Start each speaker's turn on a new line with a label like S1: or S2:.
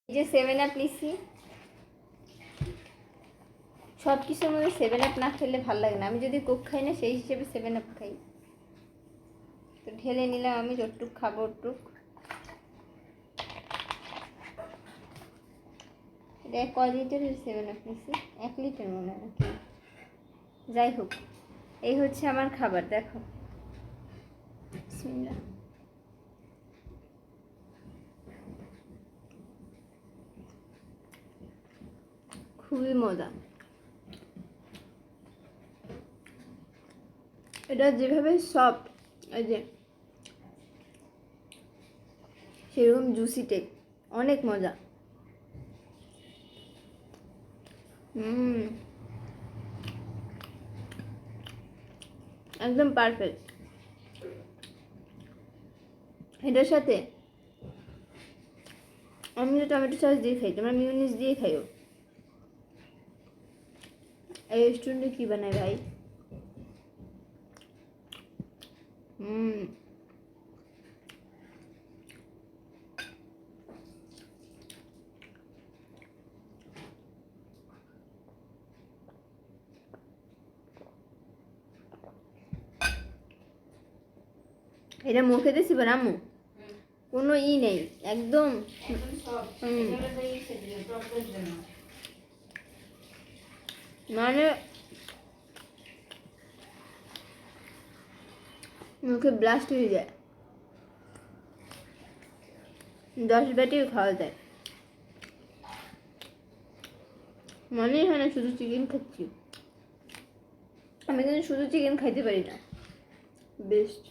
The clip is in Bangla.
S1: এই যে 7 আপ নিচ্ছি, সব কিছুর মধ্যে 7 আপ না খেলে ভালো লাগে না। আমি যদি কোক খাই না সেই হিসেবে 7 আপ খাই। তো ঢেলে নিলাম আমি, যতটুক খাবো ওটুক। এটা কয় লিটারের 7 আপ নিচ্ছি? 1 লিটার মনে হয় নাকি। যাই হোক, এই হচ্ছে আমার খাবার। দেখো, বিসমিল্লাহ। খুবই মজা। এটা যেভাবে সফট, এই যে সেরকম জুসি টেক, অনেক মজা। একদম পারফেক্ট। এটার সাথে আমি তো টমেটো সস দিয়ে খাই, তোমরা মিউনিস দিয়ে খাইও। এই রেস্টুরেন্টে কি বানায় ভাই? এটা মুখে দিয়েছি আম্মু, কোনো নেই একদম। মানে মুখে ব্লাস্ট হয়ে যায়, 10 বাটিও খাওয়া যায়। মনেই হয় না শুধু চিকেন খাচ্ছি। আমি কিন্তু শুধু চিকেন খাইতে পারি না। বেস্ট।